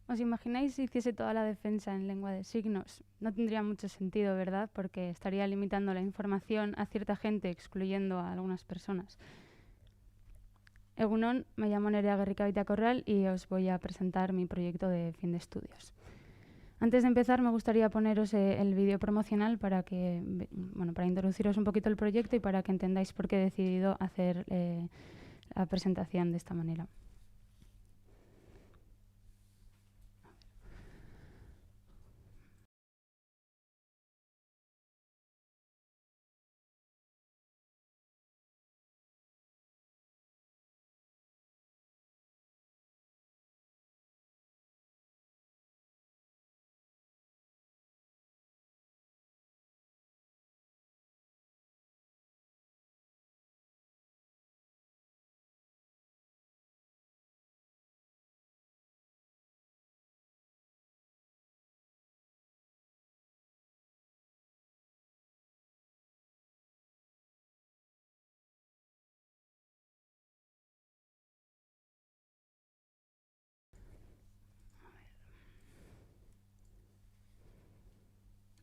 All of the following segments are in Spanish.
¿Os imagináis si hiciese toda la defensa en lengua de signos? No tendría mucho sentido, ¿verdad? Porque estaría limitando la información a cierta gente, excluyendo a algunas personas. Egunon, me llamo Nerea Gerricabita Corral y os voy a presentar mi proyecto de fin de estudios. Antes de empezar, me gustaría poneros el vídeo promocional para introduciros un poquito el proyecto y para que entendáis por qué he decidido hacer la presentación de esta manera.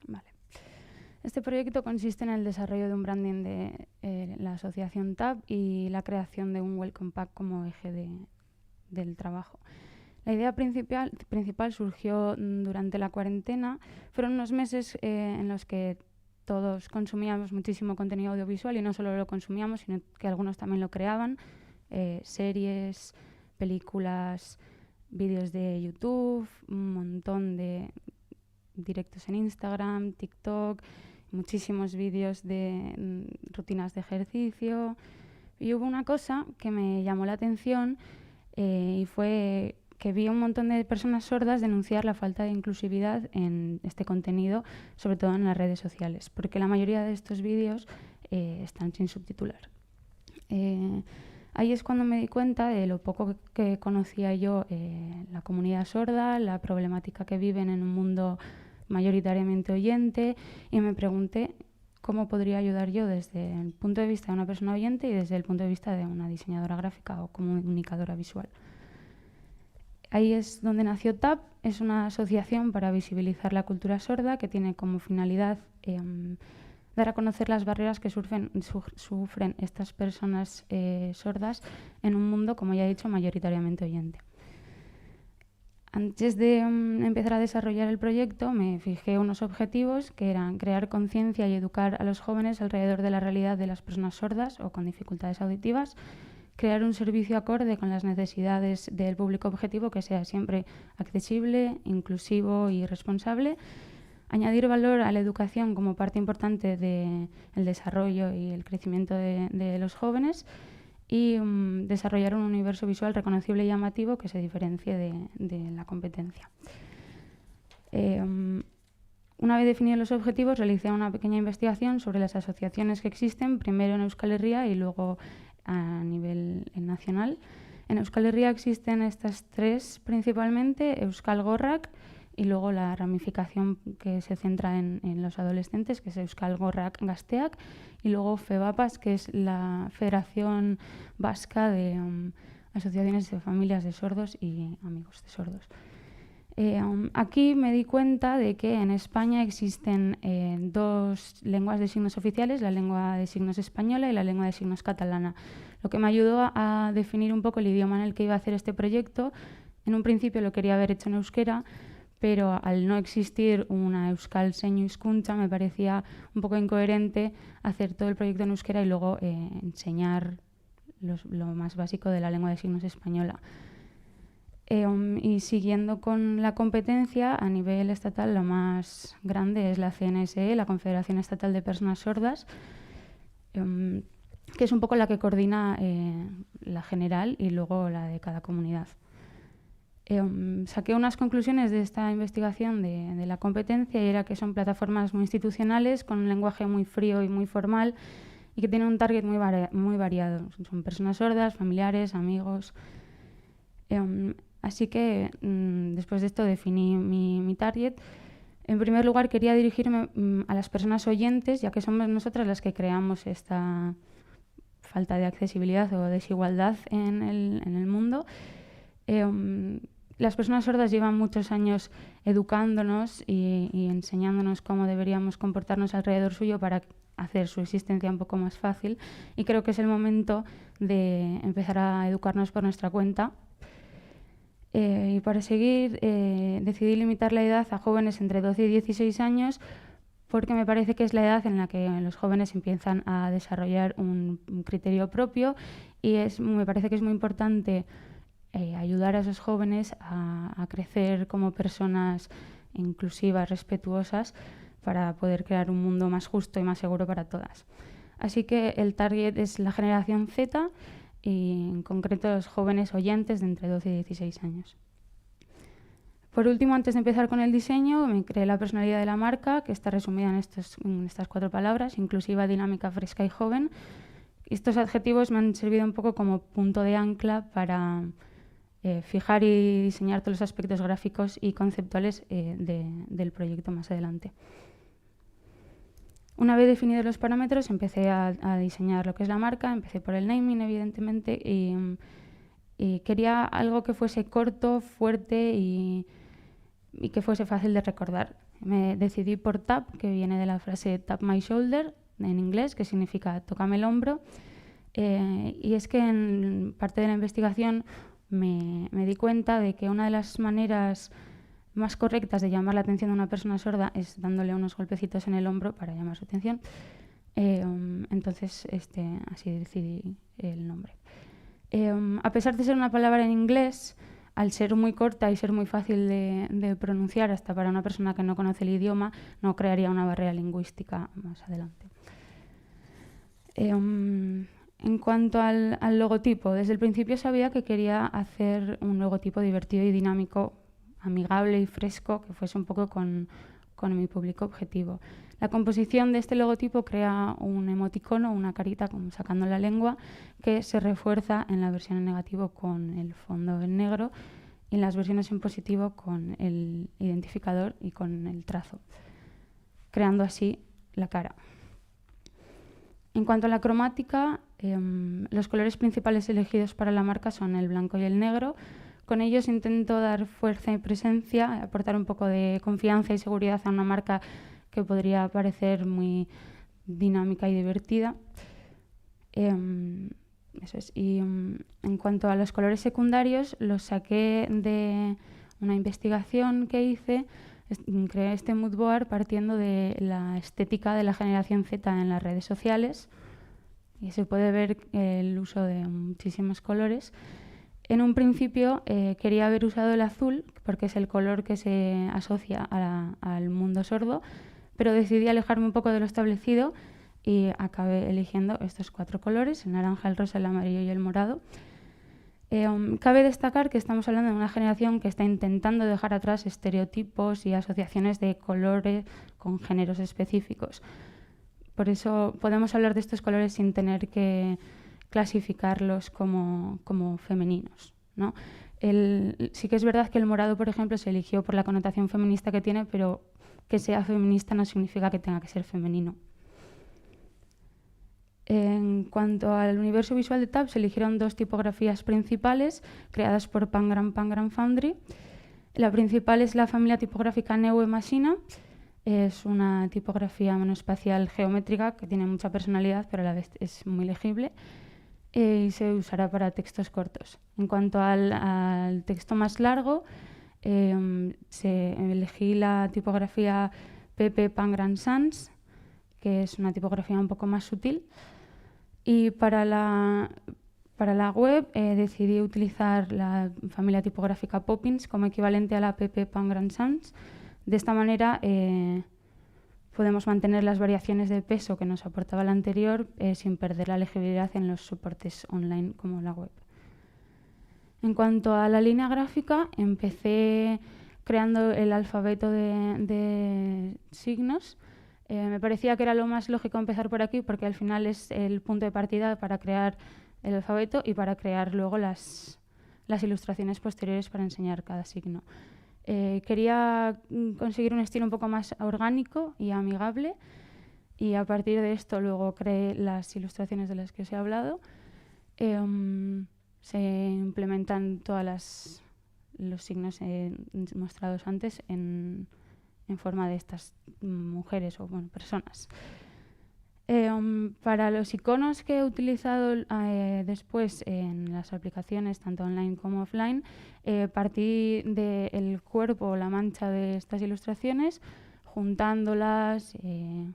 Vale. Este proyecto consiste en el desarrollo de un branding de la asociación TAP y la creación de un Welcome Pack como eje del trabajo. La idea principal surgió durante la cuarentena. Fueron unos meses en los que todos consumíamos muchísimo contenido audiovisual y no solo lo consumíamos, sino que algunos también lo creaban. Series, películas, vídeos de YouTube, un montón de directos en Instagram, TikTok, muchísimos vídeos de rutinas de ejercicio. Y hubo una cosa que me llamó la atención y fue que vi a un montón de personas sordas denunciar la falta de inclusividad en este contenido, sobre todo en las redes sociales, porque la mayoría de estos vídeos están sin subtitular. Ahí es cuando me di cuenta de lo poco que conocía yo la comunidad sorda, la problemática que viven en un mundo mayoritariamente oyente, y me pregunté cómo podría ayudar yo desde el punto de vista de una persona oyente y desde el punto de vista de una diseñadora gráfica o comunicadora visual. Ahí es donde nació TAP. Es una asociación para visibilizar la cultura sorda que tiene como finalidad dar a conocer las barreras que sufren estas personas sordas en un mundo, como ya he dicho, mayoritariamente oyente. Antes de empezar a desarrollar el proyecto, me fijé unos objetivos que eran crear conciencia y educar a los jóvenes alrededor de la realidad de las personas sordas o con dificultades auditivas, crear un servicio acorde con las necesidades del público objetivo que sea siempre accesible, inclusivo y responsable, añadir valor a la educación como parte importante del desarrollo y el crecimiento de los jóvenes y desarrollar un universo visual reconocible y llamativo que se diferencie de la competencia. Una vez definidos los objetivos, realicé una pequeña investigación sobre las asociaciones que existen, primero en Euskal Herria y luego a nivel nacional. En Euskal Herria existen estas tres principalmente: Euskal Gorrak, y luego la ramificación que se centra en los adolescentes, que es Euskal Gorrak Gazteak, y luego FEBAPAS, que es la Federación Vasca de Asociaciones de Familias de Sordos y Amigos de Sordos. Aquí me di cuenta de que en España existen dos lenguas de signos oficiales, la lengua de signos española y la lengua de signos catalana, lo que me ayudó a definir un poco el idioma en el que iba a hacer este proyecto. En un principio lo quería haber hecho en euskera, pero al no existir una Euskal Zeinu Hizkuntza me parecía un poco incoherente hacer todo el proyecto en euskera y luego enseñar lo más básico de la lengua de signos española. Y siguiendo con la competencia, a nivel estatal lo más grande es la CNSE, la Confederación Estatal de Personas Sordas, que es un poco la que coordina la general y luego la de cada comunidad. Saqué unas conclusiones de esta investigación de la competencia, y era que son plataformas muy institucionales con un lenguaje muy frío y muy formal y que tienen un target muy variado. Son personas sordas, familiares, amigos. Así que después de esto definí mi target. En primer lugar, quería dirigirme a las personas oyentes, ya que somos nosotras las que creamos esta falta de accesibilidad o desigualdad en el mundo. las personas sordas llevan muchos años educándonos y enseñándonos cómo deberíamos comportarnos alrededor suyo para hacer su existencia un poco más fácil, y creo que es el momento de empezar a educarnos por nuestra cuenta. Y para seguir, decidí limitar la edad a jóvenes entre 12 y 16 años porque me parece que es la edad en la que los jóvenes empiezan a desarrollar un criterio propio, y me parece que es muy importante ayudar a esos jóvenes a crecer como personas inclusivas, respetuosas, para poder crear un mundo más justo y más seguro para todas. Así que el target es la generación Z y en concreto los jóvenes oyentes de entre 12 y 16 años. Por último, antes de empezar con el diseño, me creé la personalidad de la marca, que está resumida en estas 4 palabras: inclusiva, dinámica, fresca y joven. Estos adjetivos me han servido un poco como punto de ancla para fijar y diseñar todos los aspectos gráficos y conceptuales del proyecto más adelante. Una vez definidos los parámetros, empecé a diseñar lo que es la marca. Empecé por el naming, evidentemente, y quería algo que fuese corto, fuerte y que fuese fácil de recordar. Me decidí por tap, que viene de la frase tap my shoulder, en inglés, que significa tócame el hombro. Y es que en parte de la investigación me di cuenta de que una de las maneras más correctas de llamar la atención de una persona sorda es dándole unos golpecitos en el hombro para llamar su atención. Entonces, así decidí el nombre. A pesar de ser una palabra en inglés, al ser muy corta y ser muy fácil de pronunciar, hasta para una persona que no conoce el idioma, no crearía una barrera lingüística más adelante. En cuanto al logotipo, desde el principio sabía que quería hacer un logotipo divertido y dinámico, amigable y fresco, que fuese un poco con mi público objetivo. La composición de este logotipo crea un emoticono, una carita como sacando la lengua, que se refuerza en la versión en negativo con el fondo en negro y en las versiones en positivo con el identificador y con el trazo, creando así la cara. En cuanto a la cromática, los colores principales elegidos para la marca son el blanco y el negro. Con ellos intento dar fuerza y presencia, aportar un poco de confianza y seguridad a una marca que podría parecer muy dinámica y divertida. Eso es. Y en cuanto a los colores secundarios, los saqué de una investigación que hice. Creé este mood board partiendo de la estética de la generación Z en las redes sociales, y se puede ver el uso de muchísimos colores. En un principio quería haber usado el azul porque es el color que se asocia al mundo sordo, pero decidí alejarme un poco de lo establecido y acabé eligiendo estos 4 colores: el naranja, el rosa, el amarillo y el morado. Cabe destacar que estamos hablando de una generación que está intentando dejar atrás estereotipos y asociaciones de colores con géneros específicos. Por eso podemos hablar de estos colores sin tener que clasificarlos como femeninos, ¿no? Sí que es verdad que el morado, por ejemplo, se eligió por la connotación feminista que tiene, pero que sea feminista no significa que tenga que ser femenino. En cuanto al universo visual de TAP, se eligieron 2 tipografías principales creadas por Pangram Foundry. La principal es la familia tipográfica Neue Maschine. Es una tipografía monoespacial geométrica que tiene mucha personalidad, pero a la vez es muy legible, y se usará para textos cortos. En cuanto al texto más largo, elegí la tipografía PP Pangram Sans, que es una tipografía un poco más sutil. Y para la web decidí utilizar la familia tipográfica Poppins como equivalente a la PP Pangram Sans. De esta manera podemos mantener las variaciones de peso que nos aportaba la anterior sin perder la legibilidad en los soportes online como la web. En cuanto a la línea gráfica, empecé creando el alfabeto de signos. Me parecía que era lo más lógico empezar por aquí porque al final es el punto de partida para crear el alfabeto y para crear luego las ilustraciones posteriores para enseñar cada signo. Quería conseguir un estilo un poco más orgánico y amigable, y a partir de esto luego creé las ilustraciones de las que os he hablado. Se implementan todas los signos mostrados antes en forma de estas mujeres o personas. Para los iconos que he utilizado después en las aplicaciones, tanto online como offline, partí del cuerpo o la mancha de estas ilustraciones, juntándolas y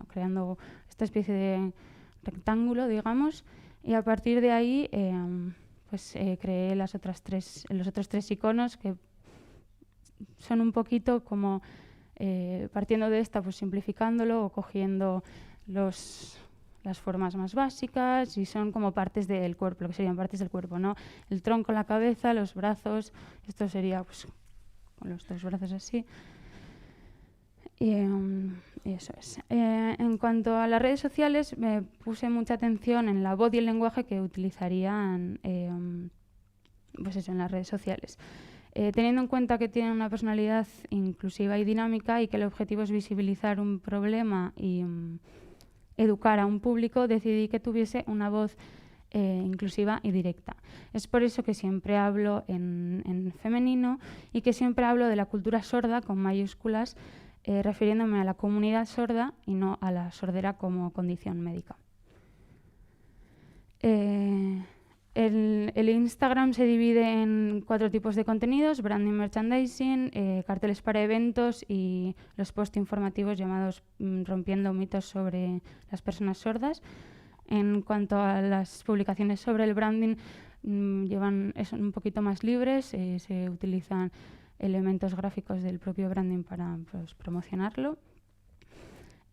creando esta especie de rectángulo, digamos, y a partir de ahí creé los otros tres iconos, que son un poquito como partiendo de esta, pues simplificándolo o cogiendo las formas más básicas, y son como partes del cuerpo, lo que serían partes del cuerpo, ¿no? El tronco, la cabeza, los brazos. Esto sería pues con los dos brazos así. Y eso es. En cuanto a las redes sociales, me puse mucha atención en la voz y el lenguaje que utilizarían pues eso, en las redes sociales. Teniendo en cuenta que tienen una personalidad inclusiva y dinámica y que el objetivo es visibilizar un problema y educar a un público, decidí que tuviese una voz inclusiva y directa. Es por eso que siempre hablo en femenino y que siempre hablo de la cultura sorda con mayúsculas, refiriéndome a la comunidad sorda y no a la sordera como condición médica. El Instagram se divide en 4 tipos de contenidos: branding, merchandising, carteles para eventos y los posts informativos llamados Rompiendo mitos sobre las personas sordas. En cuanto a las publicaciones sobre el branding, son un poquito más libres, se utilizan elementos gráficos del propio branding para promocionarlo.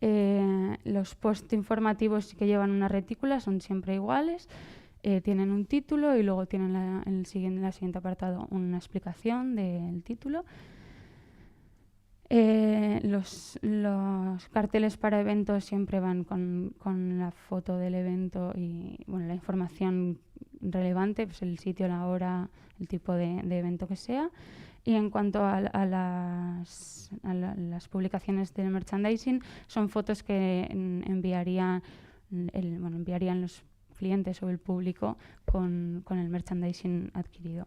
Los posts informativos que llevan una retícula son siempre iguales. Tienen un título y luego tienen en el siguiente apartado una explicación del título. Los carteles para eventos siempre van con la foto del evento y la información relevante, pues el sitio, la hora, el tipo de evento que sea. Y en cuanto a las publicaciones del merchandising, son fotos que enviarían los clientes o el público con el merchandising adquirido.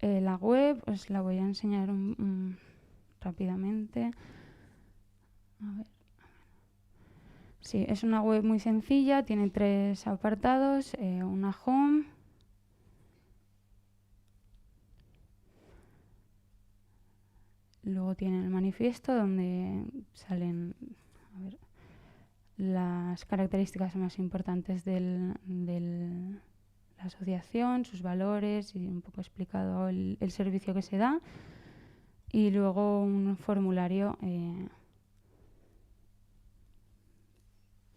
La web os la voy a enseñar rápidamente. A ver. Sí, es una web muy sencilla, tiene 3 apartados, una home, luego tiene el manifiesto donde salen las características más importantes de la asociación, sus valores y un poco explicado el servicio que se da, y luego un formulario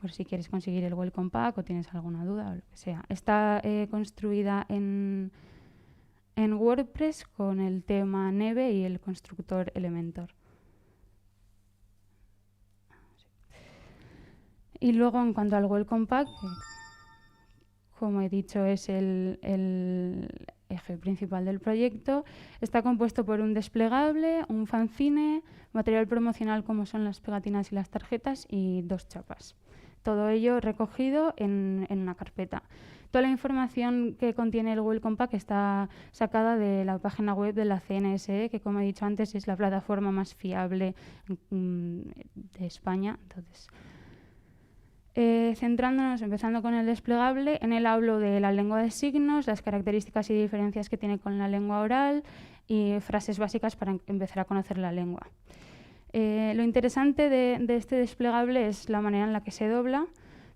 por si quieres conseguir el Welcome Pack o tienes alguna duda o lo que sea. Está construida en WordPress con el tema Neve y el constructor Elementor. Y luego, en cuanto al Welcome Pack, como he dicho, es el eje principal del proyecto, está compuesto por un desplegable, un fanzine, material promocional como son las pegatinas y las tarjetas y 2 chapas. Todo ello recogido en una carpeta. Toda la información que contiene el Welcome Pack está sacada de la página web de la CNSE, que, como he dicho antes, es la plataforma más fiable de España. Entonces, centrándonos, empezando con el desplegable, en él hablo de la lengua de signos, las características y diferencias que tiene con la lengua oral y frases básicas para empezar a conocer la lengua. Lo interesante de este desplegable es la manera en la que se dobla.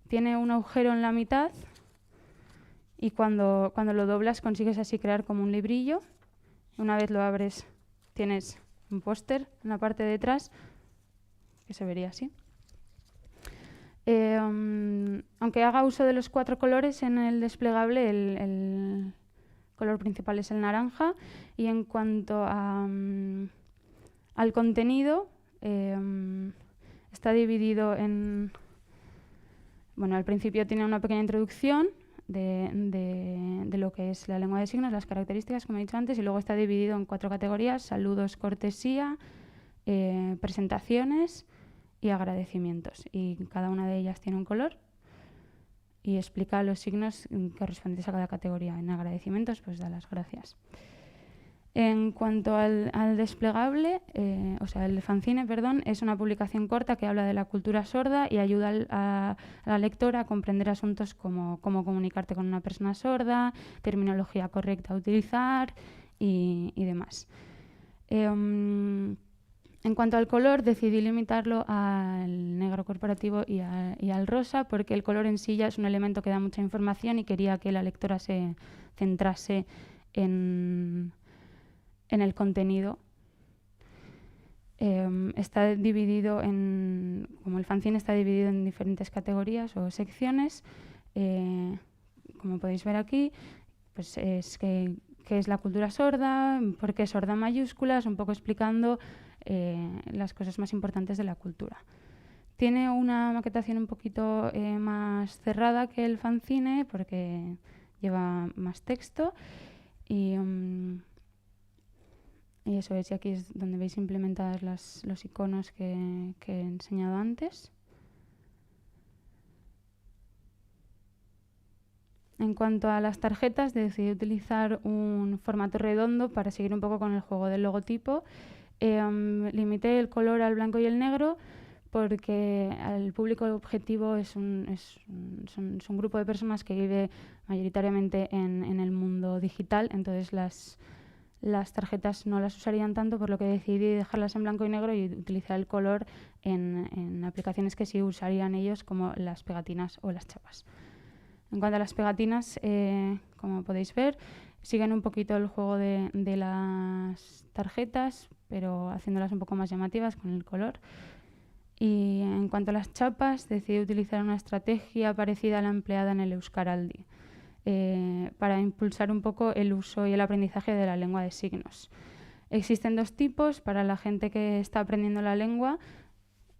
Tiene un agujero en la mitad y cuando lo doblas consigues así crear como un librillo. Una vez lo abres tienes un póster en la parte de atrás que se vería así. Aunque haga uso de los 4 colores en el desplegable, el color principal es el naranja. Y en cuanto al contenido, está dividido en... al principio tiene una pequeña introducción de lo que es la lengua de signos, las características, como he dicho antes, y luego está dividido en 4 categorías: saludos, cortesía, presentaciones y agradecimientos, y cada una de ellas tiene un color. y explica los signos correspondientes a cada categoría. En agradecimientos, pues da las gracias. En cuanto al desplegable, el fanzine, es una publicación corta que habla de la cultura sorda y ayuda a la lectora a comprender asuntos como cómo comunicarte con una persona sorda, terminología correcta a utilizar y demás. En cuanto al color, decidí limitarlo al negro corporativo y al rosa, porque el color en sí ya es un elemento que da mucha información y quería que la lectora se centrase en el contenido. Está dividido como el fanzine está dividido en diferentes categorías o secciones. Como podéis ver aquí, pues es qué es la cultura sorda, por qué sorda mayúsculas, un poco explicando las cosas más importantes de la cultura. Tiene una maquetación un poquito más cerrada que el fanzine porque lleva más texto y eso es, y aquí es donde veis implementados los iconos que he enseñado antes. En cuanto a las tarjetas, decidí utilizar un formato redondo para seguir un poco con el juego del logotipo. Limité el color al blanco y el negro porque el público objetivo es un grupo de personas que vive mayoritariamente en el mundo digital, entonces las tarjetas no las usarían tanto, por lo que decidí dejarlas en blanco y negro y utilizar el color en aplicaciones que sí usarían ellos, como las pegatinas o las chapas. En cuanto a las pegatinas, como podéis ver, siguen un poquito el juego de las tarjetas, pero haciéndolas un poco más llamativas con el color. Y en cuanto a las chapas, decidí utilizar una estrategia parecida a la empleada en el Euskaraldi, para impulsar un poco el uso y el aprendizaje de la lengua de signos. Existen dos tipos: para la gente que está aprendiendo la lengua,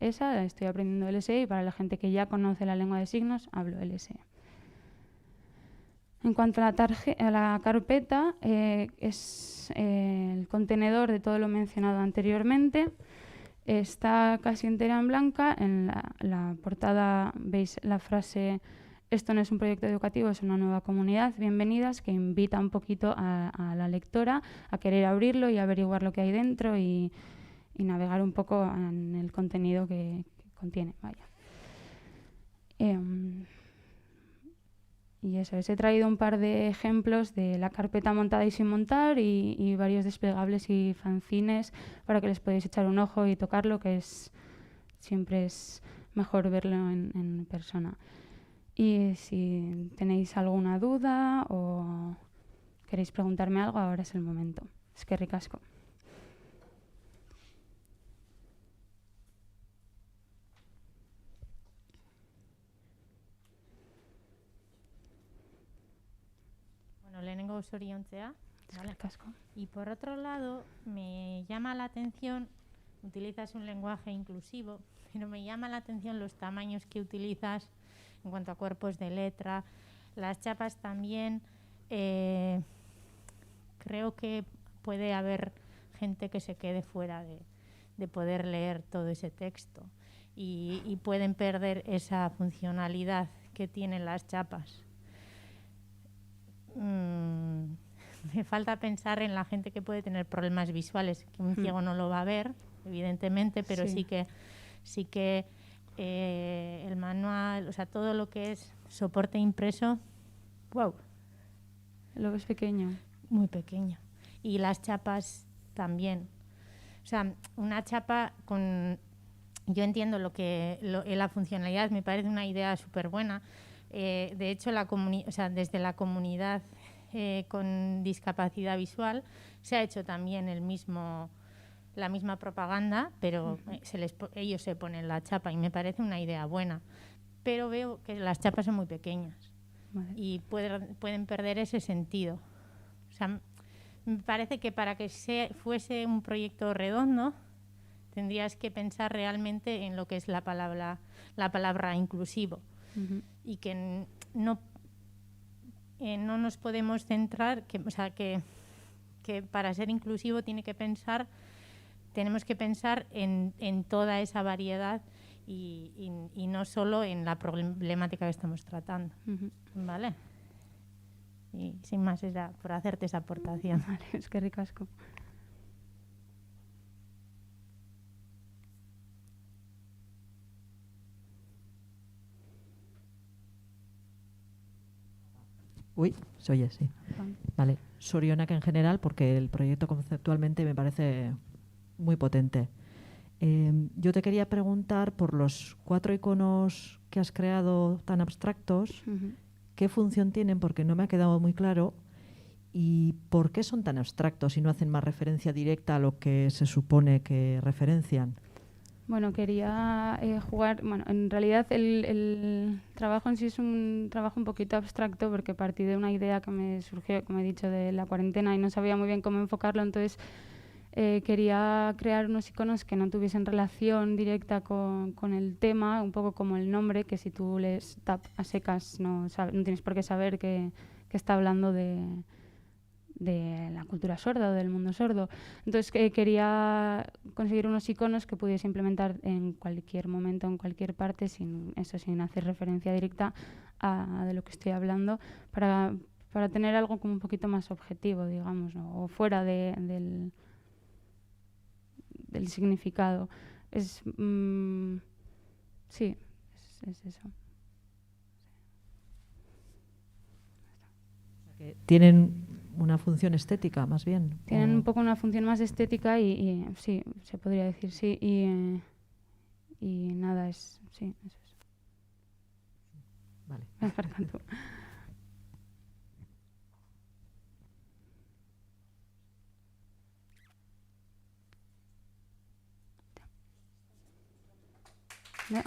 estoy aprendiendo LSE, y para la gente que ya conoce la lengua de signos, hablo LSE. En cuanto a la carpeta, es el contenedor de todo lo mencionado anteriormente. Está casi entera en blanca. En la portada veis la frase: esto no es un proyecto educativo, es una nueva comunidad, bienvenidas, que invita un poquito a la lectora a querer abrirlo y averiguar lo que hay dentro y navegar un poco en el contenido que contiene. Vaya. Y eso, he traído un par de ejemplos de la carpeta montada y sin montar y varios desplegables y fanzines para que les podáis echar un ojo y tocarlo, que siempre es mejor verlo en persona. Y si tenéis alguna duda o queréis preguntarme algo, ahora es el momento. Eskerrik asko. Lehenengo zoriontzea, ¿vale? Casco. Y por otro lado, me llama la atención, utilizas un lenguaje inclusivo, pero me llama la atención los tamaños que utilizas en cuanto a cuerpos de letra. Las chapas también, creo que puede haber gente que se quede fuera de poder leer todo ese texto y pueden perder esa funcionalidad que tienen las chapas. Me falta pensar en la gente que puede tener problemas visuales, que un ciego no lo va a ver, evidentemente, pero sí que el manual, o sea, todo lo que es soporte impreso, wow. Lo ves pequeño. Muy pequeño. Y las chapas también. O sea, una chapa con... Yo entiendo la funcionalidad, me parece una idea súper buena. De hecho, desde la comunidad con discapacidad visual se ha hecho también la misma propaganda, pero ellos se ponen la chapa y me parece una idea buena. Pero veo que las chapas son muy pequeñas. Vale. Y pueden perder ese sentido. O sea, me parece que para que fuese un proyecto redondo tendrías que pensar realmente en lo que es la palabra inclusivo. Y que no nos podemos centrar, que para ser inclusivo tenemos que pensar en toda esa variedad y no solo en la problemática que estamos tratando. ¿Vale? Y sin más, era por hacerte esa aportación. Vale, es que ricasco. Uy, se oye, sí. Vale, sorionak en general, porque el proyecto conceptualmente me parece muy potente. Yo te quería preguntar por los 4 iconos que has creado tan abstractos, ¿qué función tienen? Porque no me ha quedado muy claro. ¿Y por qué son tan abstractos y no hacen más referencia directa a lo que se supone que referencian? Bueno, quería jugar. Bueno, en realidad el trabajo en sí es un trabajo un poquito abstracto porque partí de una idea que me surgió, como he dicho, de la cuarentena y no sabía muy bien cómo enfocarlo. Entonces quería crear unos iconos que no tuviesen relación directa con el tema, un poco como el nombre, que si tú lees tap a secas no tienes por qué saber que está hablando de la cultura sorda o del mundo sordo. Entonces quería conseguir unos iconos que pudiese implementar en cualquier momento, en cualquier parte, sin hacer referencia directa a de lo que estoy hablando, para tener algo como un poquito más objetivo, digamos, ¿no? O fuera del significado. Sí, es eso. Tienen una función estética, más bien. Tienen un poco una función más estética y sí, se podría decir sí. Y nada, sí, eso es. Vale. Ya.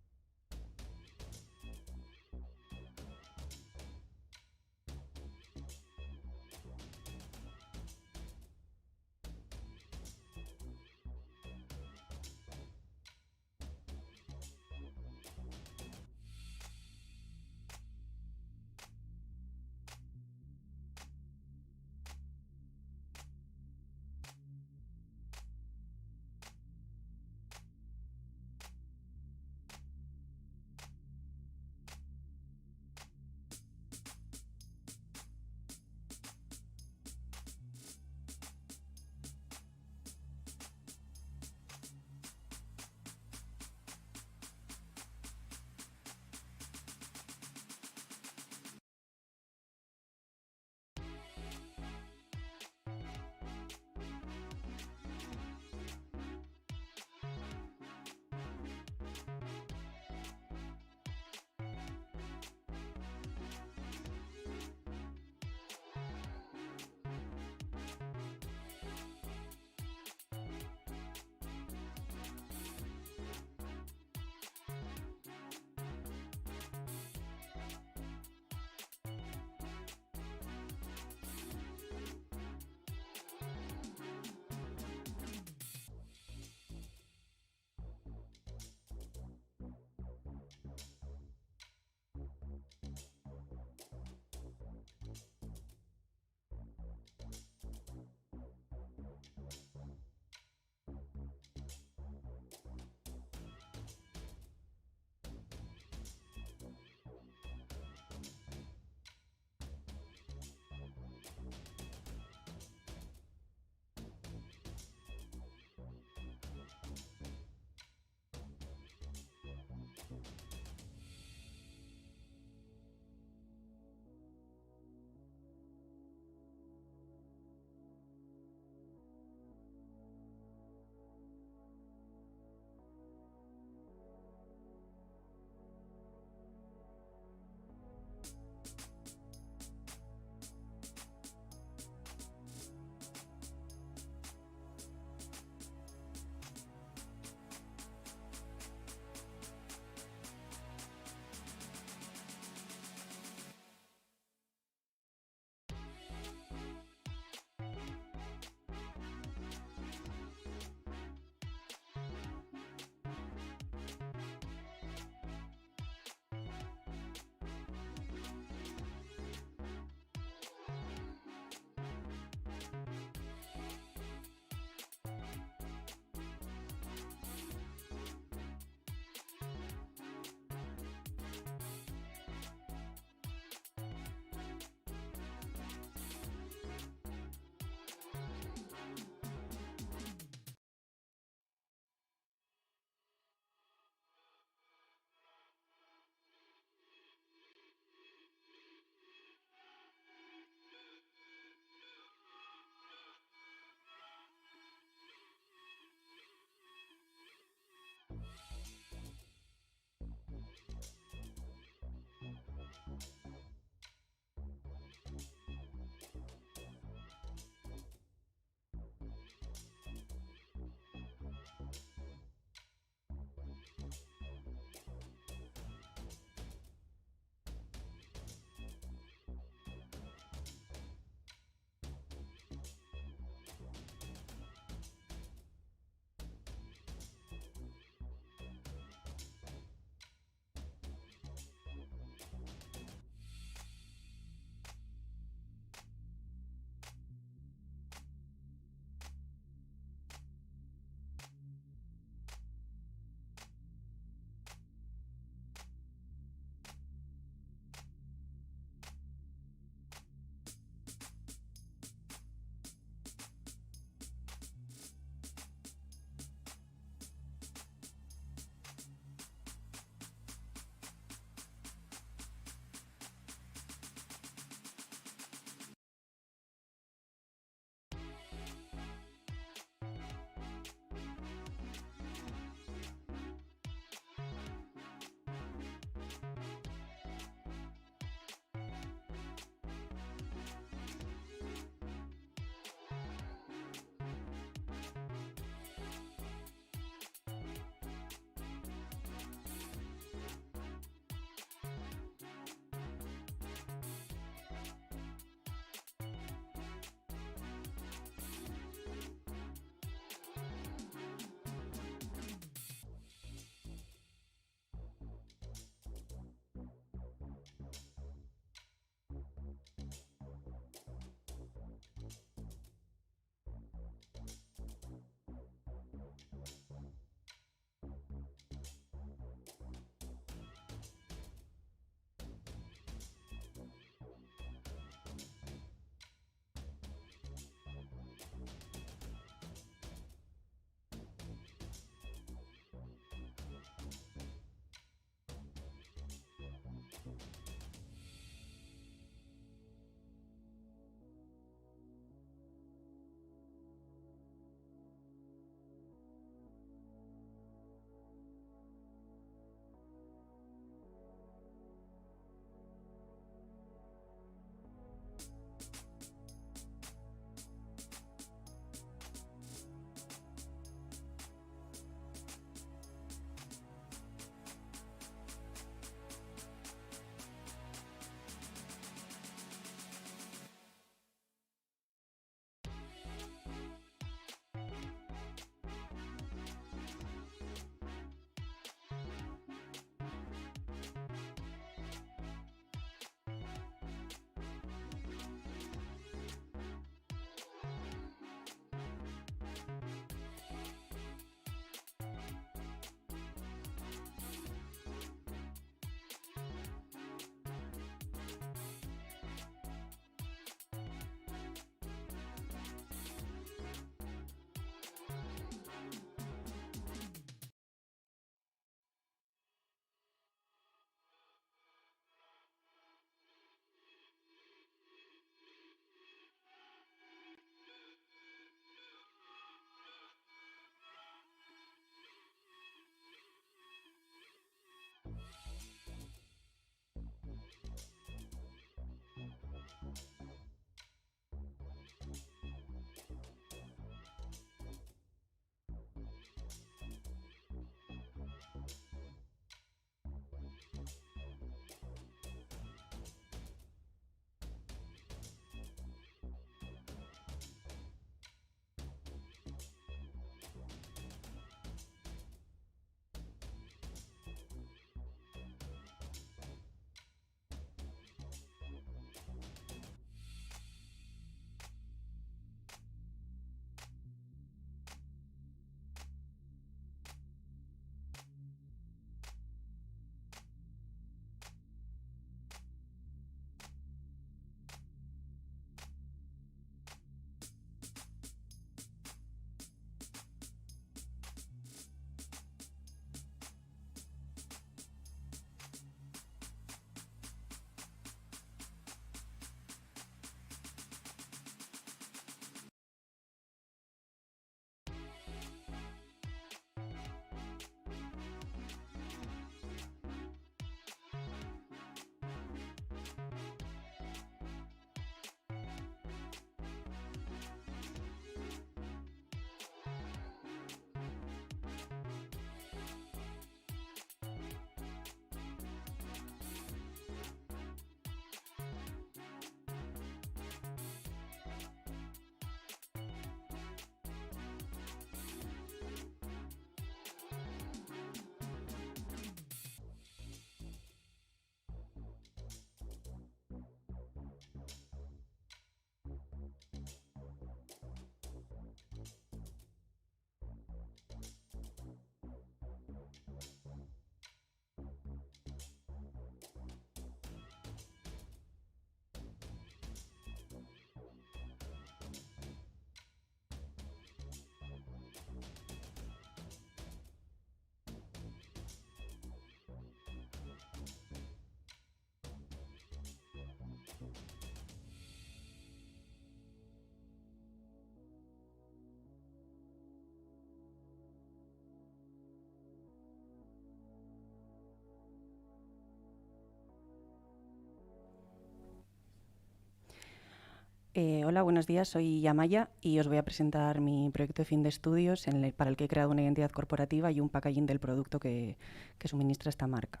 Hola, buenos días. Soy Amaya y os voy a presentar mi proyecto de fin de estudios para el que he creado una identidad corporativa y un packaging del producto que suministra esta marca.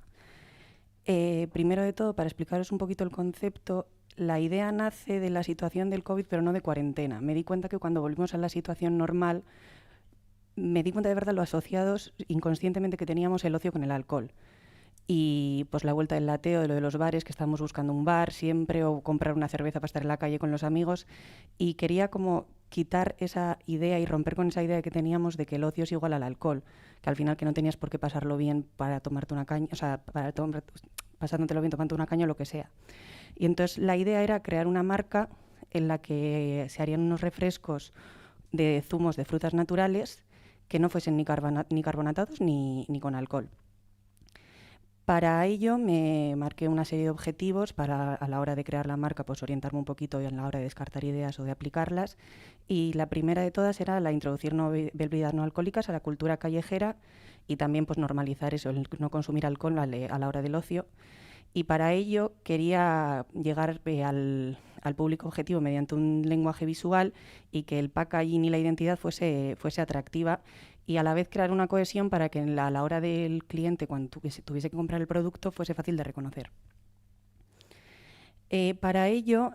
Primero de todo, para explicaros un poquito el concepto, la idea nace de la situación del COVID, pero no de cuarentena. Me di cuenta que cuando volvimos a la situación normal, me di cuenta de verdad lo asociados inconscientemente que teníamos el ocio con el alcohol. Y pues la vuelta del lateo, de lo de los bares, que estábamos buscando un bar siempre o comprar una cerveza para estar en la calle con los amigos, y quería como quitar esa idea y romper con esa idea que teníamos de que el ocio es igual al alcohol, que al final que no tenías por qué pasarlo bien para tomarte una caña, o sea, pasándotelo bien tomando una caña o lo que sea. Y entonces la idea era crear una marca en la que se harían unos refrescos de zumos de frutas naturales que no fuesen ni carbonatados ni con alcohol. Para ello me marqué una serie de objetivos para a la hora de crear la marca, pues orientarme un poquito a la hora de descartar ideas o de aplicarlas. Y la primera de todas era la introducir bebidas no alcohólicas a la cultura callejera y también pues normalizar eso, el no consumir alcohol a la hora del ocio. Y para ello quería llegar al público objetivo mediante un lenguaje visual y que el packaging y la identidad fuese atractiva y a la vez crear una cohesión para que a la hora del cliente, cuando tuviese que comprar el producto, fuese fácil de reconocer. Para ello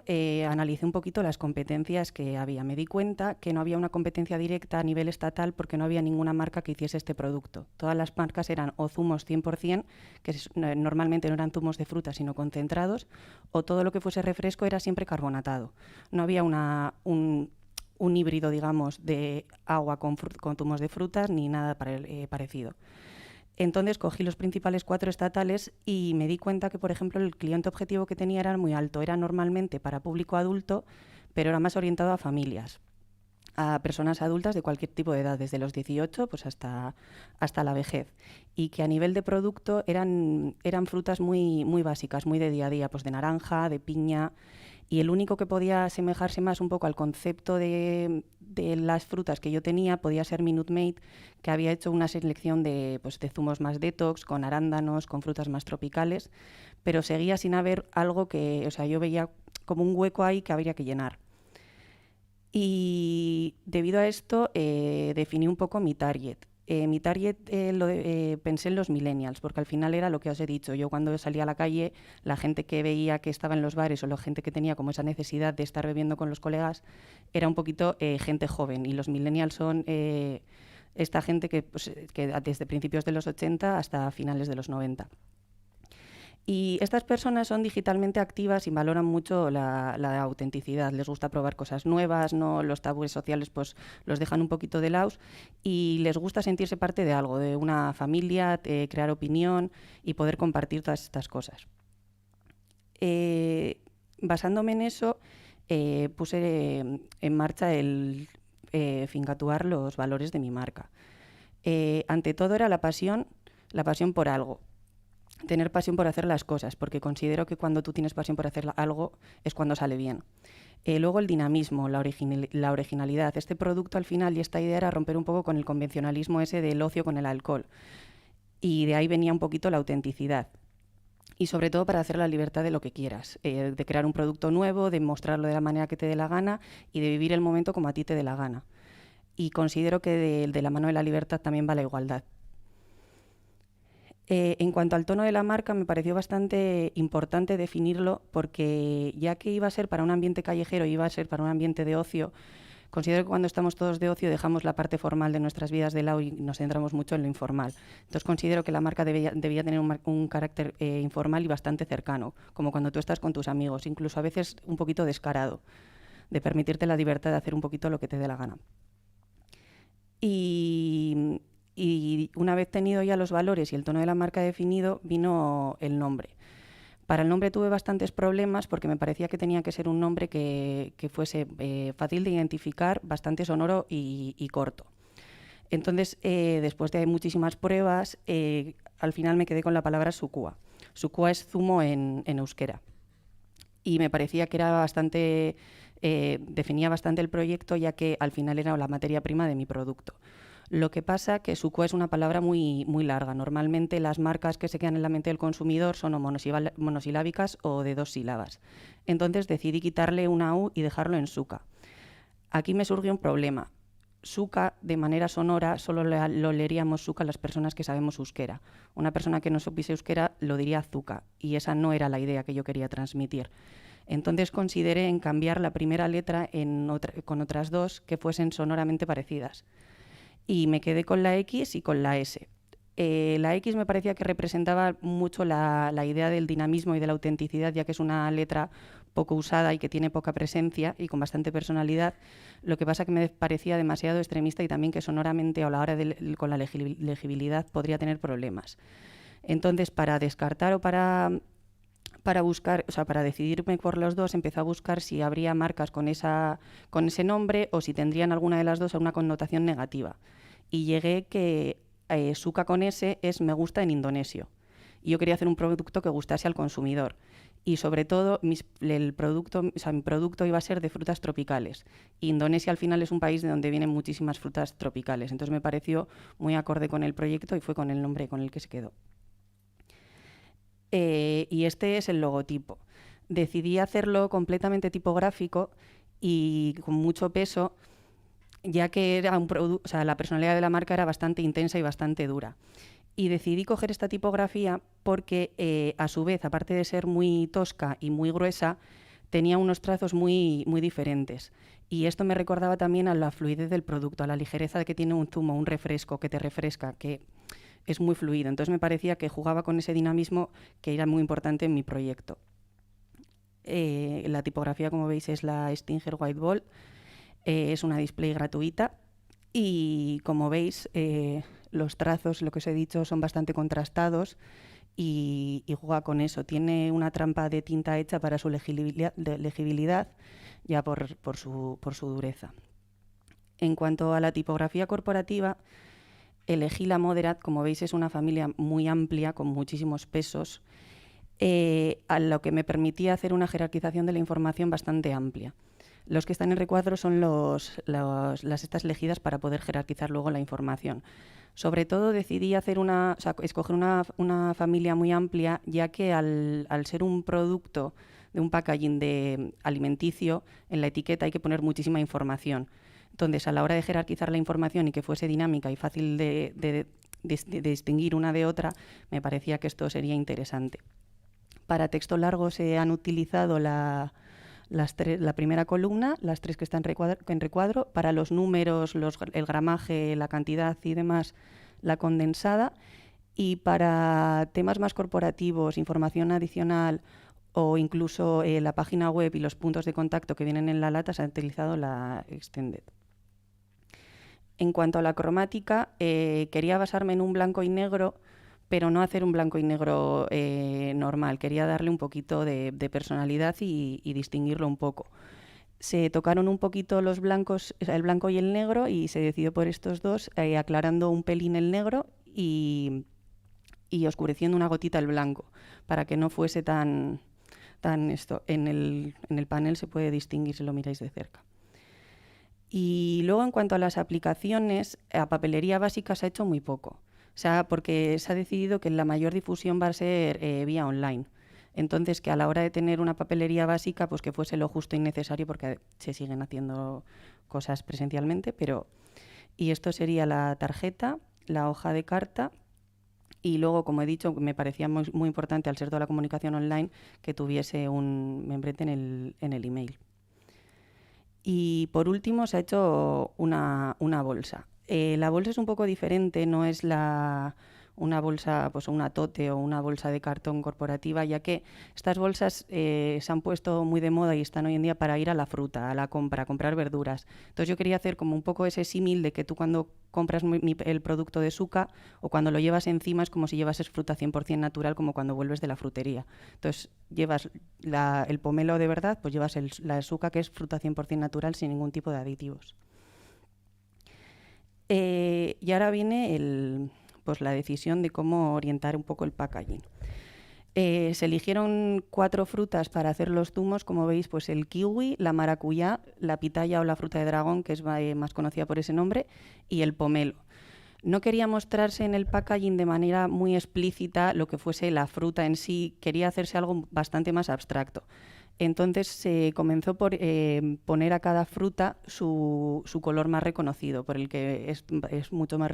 analicé un poquito las competencias que había. Me di cuenta que no había una competencia directa a nivel estatal porque no había ninguna marca que hiciese este producto. Todas las marcas eran o zumos 100%, que normalmente no eran zumos de fruta sino concentrados, o todo lo que fuese refresco era siempre carbonatado. No había un híbrido, digamos, de agua con zumos de frutas ni nada parecido. Entonces cogí los principales 4 estatales y me di cuenta que, por ejemplo, el cliente objetivo que tenía era muy alto. Era normalmente para público adulto, pero era más orientado a familias, a personas adultas de cualquier tipo de edad, desde los 18 pues hasta la vejez. Y que a nivel de producto eran frutas muy, muy básicas, muy de día a día, pues de naranja, de piña. Y el único que podía asemejarse más un poco al concepto de las frutas que yo tenía podía ser Minute Maid, que había hecho una selección de zumos más detox, con arándanos, con frutas más tropicales, pero seguía sin haber algo que, o sea, yo veía como un hueco ahí que habría que llenar. Y debido a esto definí un poco mi target. Mi target pensé en los millennials, porque al final era lo que os he dicho. Yo cuando salía a la calle, la gente que veía que estaba en los bares o la gente que tenía como esa necesidad de estar bebiendo con los colegas, era un poquito gente joven. Y los millennials son esta gente que desde principios de los 80 hasta finales de los 90. Y estas personas son digitalmente activas y valoran mucho la autenticidad. Les gusta probar cosas nuevas, no los tabúes sociales pues los dejan un poquito de lado y les gusta sentirse parte de algo, de una familia, crear opinión y poder compartir todas estas cosas. Basándome en eso, puse en marcha el fincatuar los valores de mi marca. Ante todo era la pasión por algo. Tener pasión por hacer las cosas, porque considero que cuando tú tienes pasión por hacer algo es cuando sale bien. Luego el dinamismo, la originalidad. Este producto al final y esta idea era romper un poco con el convencionalismo ese del ocio con el alcohol. Y de ahí venía un poquito la autenticidad. Y sobre todo para hacer la libertad de lo que quieras, de crear un producto nuevo, de mostrarlo de la manera que te dé la gana y de vivir el momento como a ti te dé la gana. Y considero que de la mano de la libertad también va la igualdad. En cuanto al tono de la marca, me pareció bastante importante definirlo porque ya que iba a ser para un ambiente callejero y iba a ser para un ambiente de ocio, considero que cuando estamos todos de ocio dejamos la parte formal de nuestras vidas de lado y nos centramos mucho en lo informal. Entonces considero que la marca debía tener un carácter informal y bastante cercano, como cuando tú estás con tus amigos, incluso a veces un poquito descarado, de permitirte la libertad de hacer un poquito lo que te dé la gana. Y una vez tenido ya los valores y el tono de la marca definido, vino el nombre. Para el nombre tuve bastantes problemas porque me parecía que tenía que ser un nombre que fuese fácil de identificar, bastante sonoro y corto. Entonces, después de muchísimas pruebas, al final me quedé con la palabra sukua. Sukua es zumo en euskera. Y me parecía que era bastante, definía bastante el proyecto, ya que al final era la materia prima de mi producto. Lo que pasa que suco es una palabra muy, muy larga. Normalmente las marcas que se quedan en la mente del consumidor son o monosilábicas o de 2 sílabas. Entonces decidí quitarle una U y dejarlo en suca. Aquí me surgió un problema. Suca, de manera sonora, solo lo leeríamos suca las personas que sabemos euskera. Una persona que no supiese euskera lo diría zuca, y esa no era la idea que yo quería transmitir. Entonces consideré en cambiar la primera letra con otras 2 que fuesen sonoramente parecidas. Y me quedé con la X y con la S. La X me parecía que representaba mucho la idea del dinamismo y de la autenticidad, ya que es una letra poco usada y que tiene poca presencia y con bastante personalidad. Lo que pasa que me parecía demasiado extremista y también que sonoramente o a la hora con la legibilidad podría tener problemas. Entonces, para descartar o para buscar, o sea, para decidirme por los 2, empecé a buscar si habría marcas con ese nombre o si tendrían alguna de las 2 una connotación negativa. Y llegué que suca con S es me gusta en indonesio. Y yo quería hacer un producto que gustase al consumidor. Y sobre todo, mi producto iba a ser de frutas tropicales. Indonesia al final es un país de donde vienen muchísimas frutas tropicales. Entonces me pareció muy acorde con el proyecto y fue con el nombre con el que se quedó. Y este es el logotipo. Decidí hacerlo completamente tipográfico y con mucho peso, ya que era la personalidad de la marca era bastante intensa y bastante dura. Y decidí coger esta tipografía porque, a su vez, aparte de ser muy tosca y muy gruesa, tenía unos trazos muy, muy diferentes. Y esto me recordaba también a la fluidez del producto, a la ligereza de que tiene un zumo, un refresco que te refresca, que es muy fluido. Entonces me parecía que jugaba con ese dinamismo que era muy importante en mi proyecto. La tipografía, como veis, es la Stinger White Ball. Es una display gratuita y, como veis, los trazos, lo que os he dicho, son bastante contrastados y juega con eso. Tiene una trampa de tinta hecha para su legibilidad ya por su dureza. En cuanto a la tipografía corporativa, elegí la Moderat. Como veis, es una familia muy amplia, con muchísimos pesos, a lo que me permitía hacer una jerarquización de la información bastante amplia. Los que están en recuadro son las estas elegidas para poder jerarquizar luego la información. Sobre todo decidí escoger una familia muy amplia, ya que al ser un producto de un packaging alimenticio, en la etiqueta hay que poner muchísima información. Entonces, a la hora de jerarquizar la información y que fuese dinámica y fácil de distinguir una de otra, me parecía que esto sería interesante. Para texto largo se han utilizado la primera columna, las 3 que están en recuadro. Para los números, el gramaje, la cantidad y demás, la condensada. Y para temas más corporativos, información adicional o incluso la página web y los puntos de contacto que vienen en la lata, se ha utilizado la Extended. En cuanto a la cromática, quería basarme en un blanco y negro, pero no hacer un blanco y negro normal. Quería darle un poquito de personalidad y distinguirlo un poco. Se tocaron un poquito los blancos, el blanco y el negro, y se decidió por estos 2, aclarando un pelín el negro y oscureciendo una gotita el blanco, para que no fuese tan esto. En el panel se puede distinguir si lo miráis de cerca. Y luego, en cuanto a las aplicaciones, a papelería básica se ha hecho muy poco. O sea, porque se ha decidido que la mayor difusión va a ser vía online. Entonces, que a la hora de tener una papelería básica, pues que fuese lo justo y necesario, porque se siguen haciendo cosas presencialmente, y esto sería la tarjeta, la hoja de carta, y luego, como he dicho, me parecía muy, muy importante, al ser toda la comunicación online, que tuviese un membrete en el email. Y por último se ha hecho una bolsa. La bolsa es un poco diferente, no es una bolsa, pues una tote o una bolsa de cartón corporativa, ya que estas bolsas se han puesto muy de moda y están hoy en día para ir a la fruta, a comprar verduras. Entonces yo quería hacer como un poco ese símil de que tú, cuando compras el producto de suca, o cuando lo llevas encima, es como si llevases fruta 100% natural, como cuando vuelves de la frutería. Entonces llevas el pomelo de verdad, pues llevas la suca, que es fruta 100% natural, sin ningún tipo de aditivos. Y ahora viene la decisión de cómo orientar un poco el packaging. Se eligieron 4 frutas para hacer los zumos, como veis, pues el kiwi, la maracuyá, la pitaya o la fruta de dragón, que es más conocida por ese nombre, y el pomelo. No quería mostrarse en el packaging de manera muy explícita lo que fuese la fruta en sí, quería hacerse algo bastante más abstracto. Entonces se comenzó por poner a cada fruta su color más reconocido, por el que es mucho más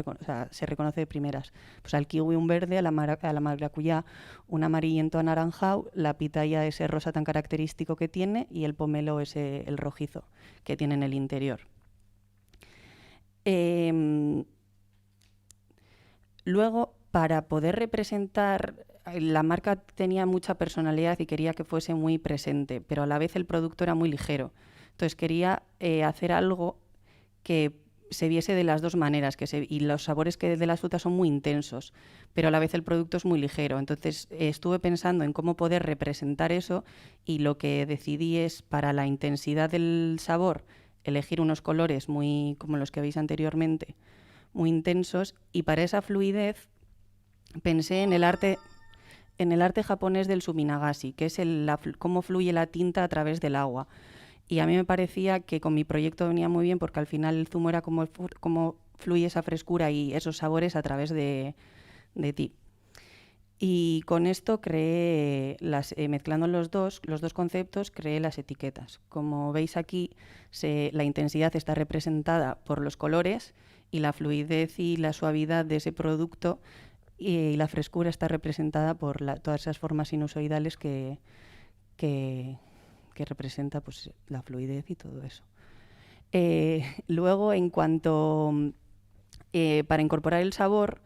se reconoce de primeras. Pues al kiwi un verde, a la maracuyá un amarillento anaranjado, la pitaya ese rosa tan característico que tiene y el pomelo ese el rojizo que tiene en el interior. Luego, para poder representar, la marca tenía mucha personalidad y quería que fuese muy presente, pero a la vez el producto era muy ligero. Entonces quería hacer algo que se viese de las dos maneras, y los sabores que de las frutas son muy intensos, pero a la vez el producto es muy ligero. Entonces estuve pensando en cómo poder representar eso y lo que decidí es, para la intensidad del sabor, elegir unos colores muy como los que veis anteriormente, muy intensos, y para esa fluidez pensé en el arte japonés del suminagashi, que es cómo fluye la tinta a través del agua. Y a mí me parecía que con mi proyecto venía muy bien porque al final el zumo era como fluye esa frescura y esos sabores a través de ti. Y con esto creé, mezclando los dos conceptos, creé las etiquetas. Como veis aquí, la intensidad está representada por los colores y la fluidez y la suavidad de ese producto y la frescura está representada por todas esas formas sinusoidales que representa pues, la fluidez y todo eso. Luego, en cuanto para incorporar el sabor,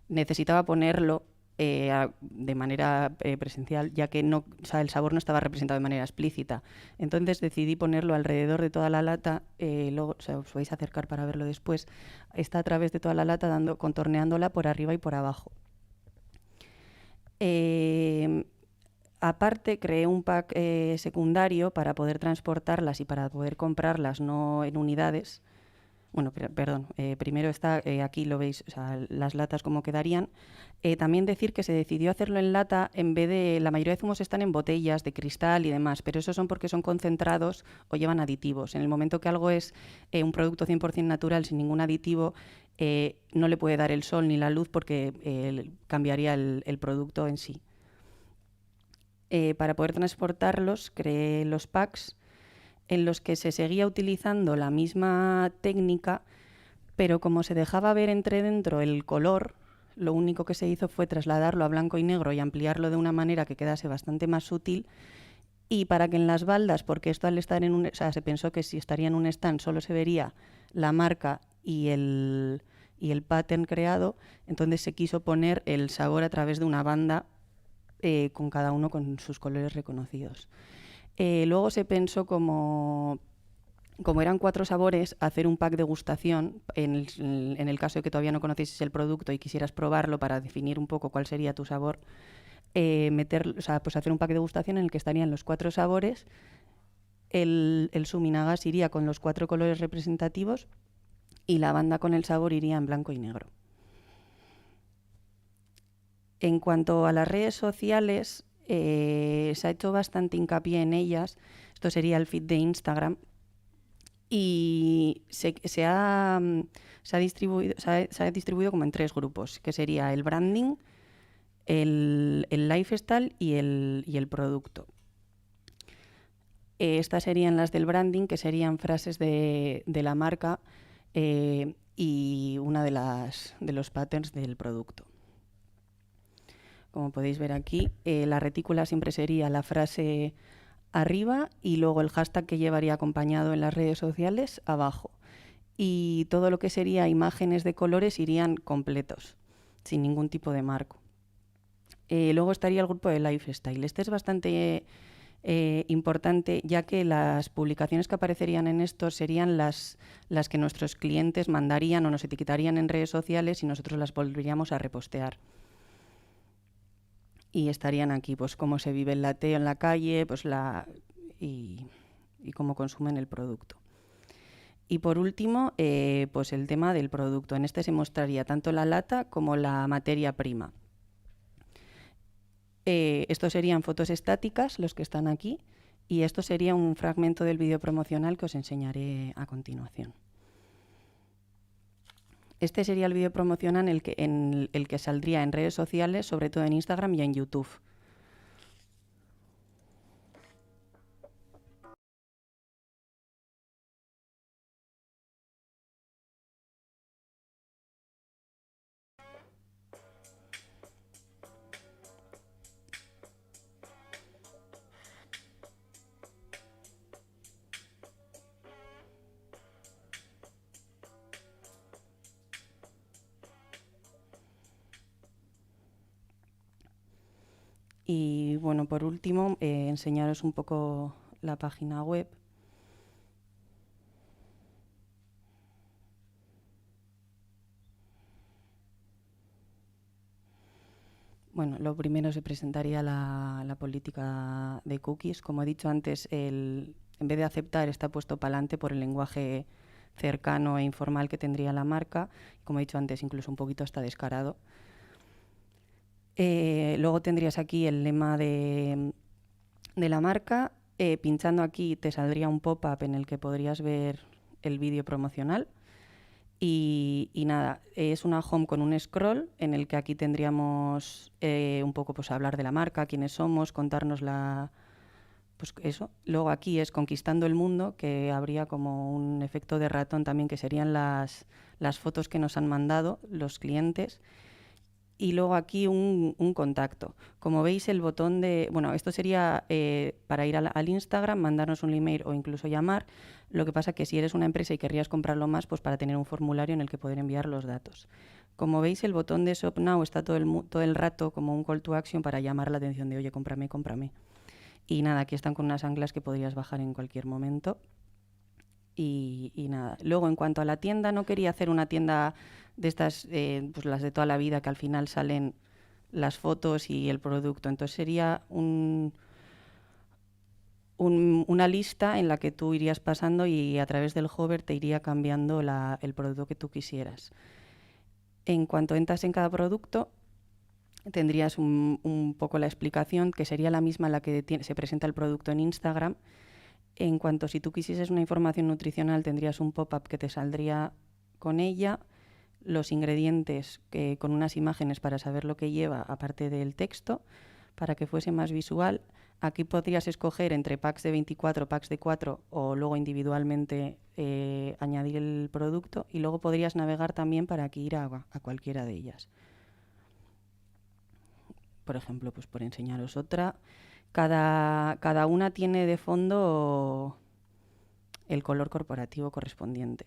necesitaba ponerlo de manera presencial, ya que el sabor no estaba representado de manera explícita. Entonces decidí ponerlo alrededor de toda la lata, luego os vais a acercar para verlo después. Está a través de toda la lata, contorneándola por arriba y por abajo. Aparte, creé un pack secundario para poder transportarlas y para poder comprarlas no en unidades. Bueno, perdón, primero está, aquí lo veis, o sea, las latas cómo quedarían. También decir que se decidió hacerlo en lata en vez de... La mayoría de zumos están en botellas de cristal y demás, pero esos son porque son concentrados o llevan aditivos. En el momento que algo es un producto 100% natural, sin ningún aditivo, no le puede dar el sol ni la luz porque cambiaría el producto en sí. Para poder transportarlos, creé los packs en los que se seguía utilizando la misma técnica, pero como se dejaba ver dentro el color, lo único que se hizo fue trasladarlo a blanco y negro y ampliarlo de una manera que quedase bastante más sutil. Y para que en las baldas, porque esto al estar se pensó que si estaría en un stand solo se vería la marca y el pattern creado, entonces se quiso poner el sabor a través de una banda con cada uno con sus colores reconocidos. Luego se pensó, como eran 4 sabores, hacer un pack degustación en el caso de que todavía no conocieses el producto y quisieras probarlo para definir un poco cuál sería tu sabor. Pues hacer un pack de degustación en el que estarían los 4 sabores, el suminagashi iría con los 4 colores representativos y la banda con el sabor iría en blanco y negro. En cuanto a las redes sociales, se ha hecho bastante hincapié en ellas. Esto sería el feed de Instagram. Y se ha distribuido como en 3 grupos, que sería el branding, el lifestyle y el producto. Estas serían las del branding, que serían frases de la marca y una de los patterns del producto. Como podéis ver aquí, la retícula siempre sería la frase arriba y luego el hashtag que llevaría acompañado en las redes sociales abajo. Y todo lo que sería imágenes de colores irían completos, sin ningún tipo de marco. Luego estaría el grupo de lifestyle. Este es bastante importante, ya que las publicaciones que aparecerían en estos serían las que nuestros clientes mandarían o nos etiquetarían en redes sociales y nosotros las volveríamos a repostear. Y estarían aquí, pues cómo se vive el lateo en la calle, pues y cómo consumen el producto. Y por último, pues el tema del producto. En este se mostraría tanto la lata como la materia prima. Estos serían fotos estáticas, los que están aquí, y esto sería un fragmento del vídeo promocional que os enseñaré a continuación. Este sería el vídeo promocional en el que saldría en redes sociales, sobre todo en Instagram y en YouTube. Y bueno, por último, enseñaros un poco la página web. Bueno, lo primero se presentaría la política de cookies. Como he dicho antes, en vez de aceptar, está puesto para adelante por el lenguaje cercano e informal que tendría la marca. Como he dicho antes, incluso un poquito hasta descarado. Luego tendrías aquí el lema de la marca. Pinchando aquí te saldría un pop-up en el que podrías ver el vídeo promocional. Y nada, es una home con un scroll en el que aquí tendríamos un poco pues hablar de la marca, quiénes somos, contarnos pues eso. Luego aquí es Conquistando el Mundo, que habría como un efecto de ratón también, que serían las fotos que nos han mandado los clientes. Y luego aquí un contacto. Como veis, el botón de... Bueno, esto sería para ir al Instagram, mandarnos un email o incluso llamar. Lo que pasa que si eres una empresa y querrías comprarlo más, pues para tener un formulario en el que poder enviar los datos. Como veis, el botón de Shop Now está todo el rato como un call to action para llamar la atención de, oye, cómprame, cómprame. Y nada, aquí están con unas anclas que podrías bajar en cualquier momento. Y nada. Luego, en cuanto a la tienda, no quería hacer una tienda de estas, pues las de toda la vida, que al final salen las fotos y el producto. Entonces sería una lista en la que tú irías pasando y a través del hover te iría cambiando el producto que tú quisieras. En cuanto entras en cada producto, tendrías un poco la explicación, que sería la misma en la que se presenta el producto en Instagram. En cuanto si tú quisieses una información nutricional, tendrías un pop-up que te saldría con ella, los ingredientes con unas imágenes para saber lo que lleva, aparte del texto, para que fuese más visual. Aquí podrías escoger entre packs de 24, packs de 4 o luego individualmente añadir el producto, y luego podrías navegar también para aquí ir a cualquiera de ellas. Por ejemplo, pues por enseñaros otra, cada una tiene de fondo el color corporativo correspondiente.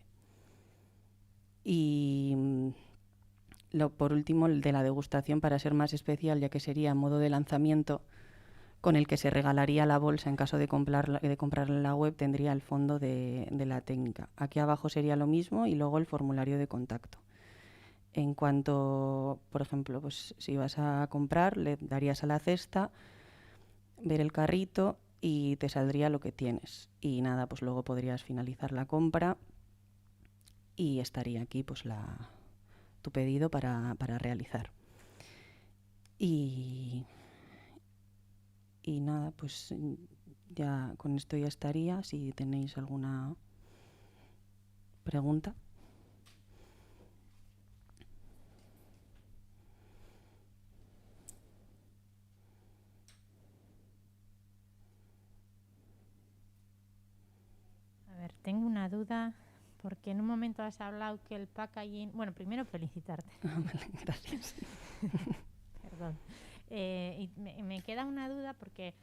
Y por último, el de la degustación, para ser más especial, ya que sería modo de lanzamiento, con el que se regalaría la bolsa en caso de comprarla en la web, tendría el fondo de la técnica. Aquí abajo sería lo mismo y luego el formulario de contacto. En cuanto, por ejemplo, pues si vas a comprar, le darías a la cesta, ver el carrito y te saldría lo que tienes. Y nada, pues luego podrías finalizar la compra y estaría aquí pues tu pedido para realizar. Y nada, pues ya con esto ya estaría. Si tenéis alguna pregunta. A ver, tengo una duda, porque en un momento has hablado que el packaging... Bueno, primero felicitarte. Gracias. Perdón. Y me queda una duda porque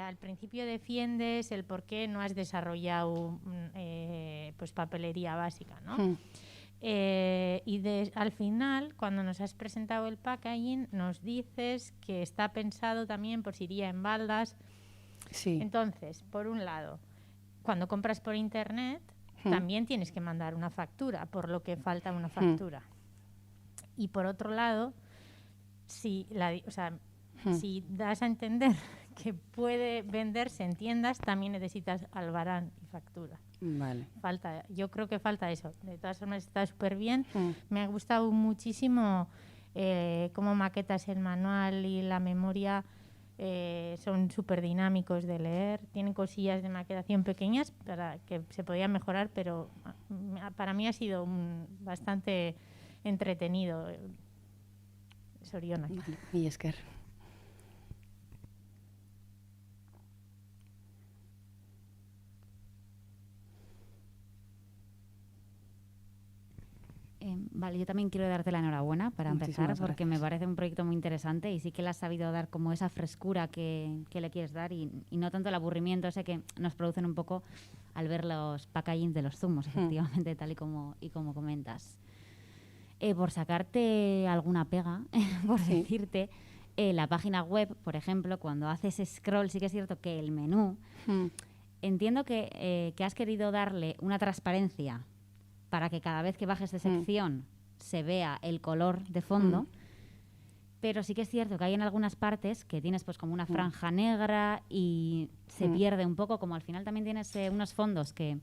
al principio defiendes el por qué no has desarrollado pues papelería básica, ¿no? Y al final, cuando nos has presentado el packaging, nos dices que está pensado también por si iría en baldas. Sí. Entonces, por un lado, cuando compras por internet, también tienes que mandar una factura, por lo que falta una factura. Y por otro lado, si das a entender que puede venderse en tiendas, también necesitas albarán y factura. Vale. Yo creo que falta eso. De todas formas, está súper bien. Me ha gustado muchísimo cómo maquetas el manual y la memoria. son súper dinámicos de leer, tienen cosillas de maquetación pequeñas para que se podían mejorar, pero para mí ha sido bastante entretenido. Zorionak. Vale. Y Esker. Vale, yo también quiero darte la enhorabuena para empezar, Muchísimas porque gracias. me parece un proyecto muy interesante y sí que le has sabido dar como esa frescura que le quieres dar y no tanto el aburrimiento ese que nos producen un poco al ver los packagings de los zumos, efectivamente, tal y como comentas. Por sacarte alguna pega, por decirte, la página web, por ejemplo, cuando haces scroll, sí que es cierto que el menú, entiendo que has querido darle una transparencia para que cada vez que bajes de sección se vea el color de fondo, pero sí que es cierto que hay en algunas partes que tienes pues como una franja negra y se pierde un poco, como al final también tienes unos fondos que,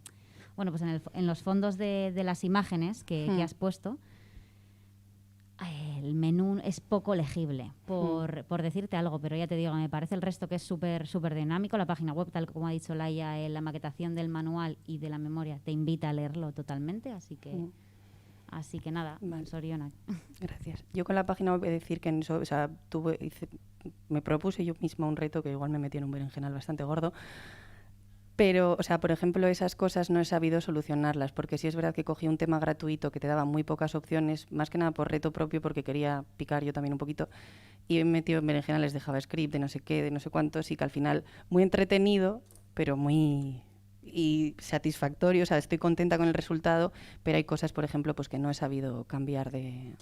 bueno, pues en los fondos de las imágenes que has puesto, el menú es poco legible, por decirte algo, pero ya te digo, me parece el resto que es súper dinámico. La página web, tal como ha dicho Laia, la maquetación del manual y de la memoria te invita a leerlo totalmente, así que nada, Vale. Zorionak. Gracias. Yo con la página web voy a decir que me propuse yo misma un reto que igual me metí en un berenjenal bastante gordo. Pero, o sea, por ejemplo, esas cosas no he sabido solucionarlas, porque sí es verdad que cogí un tema gratuito que te daba muy pocas opciones, más que nada por reto propio, porque quería picar yo también un poquito, y he metido en berenjenales de JavaScript, de no sé qué, de no sé cuántos, y que al final muy entretenido, pero muy satisfactorio, o sea, estoy contenta con el resultado, pero hay cosas, por ejemplo, pues que no he sabido cambiar de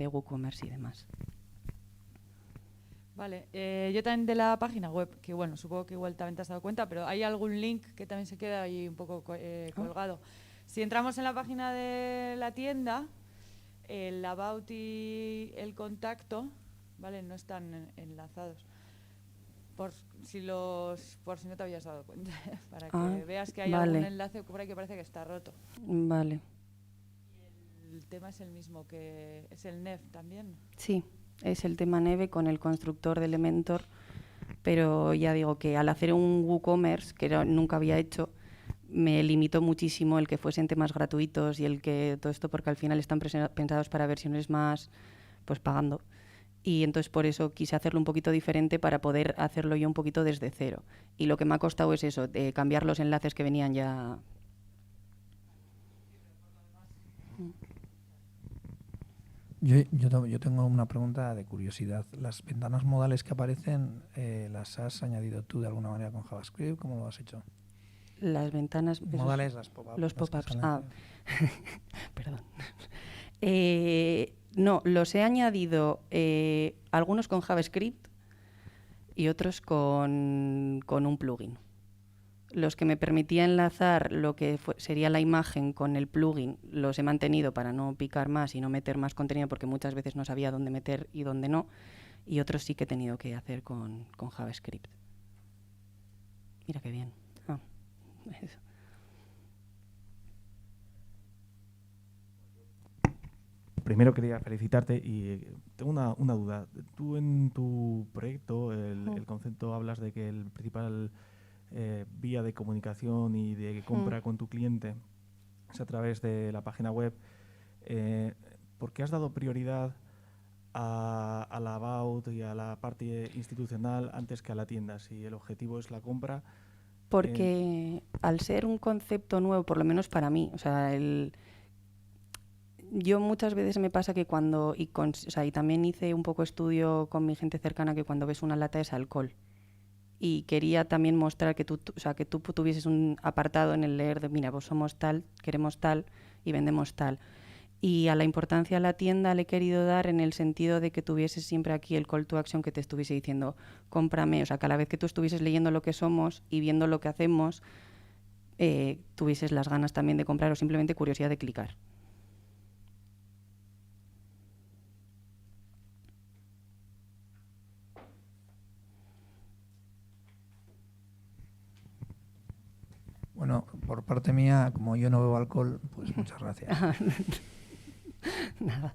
WooCommerce y demás. Vale, yo también de la página web, que bueno, supongo que igual también te has dado cuenta, pero hay algún link que también se queda ahí un poco colgado. Si entramos en la página de la tienda, el about y el contacto, ¿vale? No están enlazados. Por si no te habías dado cuenta, para que veas que hay algún enlace por ahí que parece que está roto. Vale. Y el tema es el mismo, que es el NEF también. Sí. Es el tema Neve con el constructor de Elementor, pero ya digo que al hacer un WooCommerce, que nunca había hecho, me limitó muchísimo el que fuesen temas gratuitos y el que todo esto, porque al final están pensados para versiones más, pues pagando. Y entonces por eso quise hacerlo un poquito diferente para poder hacerlo yo un poquito desde cero. Y lo que me ha costado es eso, de cambiar los enlaces que venían ya. Yo tengo una pregunta de curiosidad. ¿Las ventanas modales que aparecen las has añadido tú de alguna manera con JavaScript? ¿Cómo lo has hecho? Las ventanas modales, las pop-ups. Los pop-ups. Perdón. No, los he añadido algunos con JavaScript y otros con un plugin. Los que me permitía enlazar lo que sería la imagen con el plugin los he mantenido para no picar más y no meter más contenido, porque muchas veces no sabía dónde meter y dónde no, y otros sí que he tenido que hacer con JavaScript. Mira qué bien. Eso. Primero quería felicitarte y tengo una duda. Tú en tu proyecto, el concepto, hablas de que el principal vía de comunicación y de compra con tu cliente es a través de la página web. ¿Por qué has dado prioridad a la About y a la parte institucional antes que a la tienda? Si el objetivo es la compra. Porque al ser un concepto nuevo, por lo menos para mí, o sea, yo muchas veces me pasa que cuando, y también hice un poco estudio con mi gente cercana, que cuando ves una lata es alcohol. Y quería también mostrar que tú tuvieses un apartado en el leer de, mira, pues somos tal, queremos tal y vendemos tal. Y a la importancia de la tienda le he querido dar en el sentido de que tuvieses siempre aquí el call to action, que te estuviese diciendo, cómprame. O sea, que a la vez que tú estuvieses leyendo lo que somos y viendo lo que hacemos, tuvieses las ganas también de comprar o simplemente curiosidad de clicar. Bueno, por parte mía, como yo no bebo alcohol, pues muchas gracias. Nada.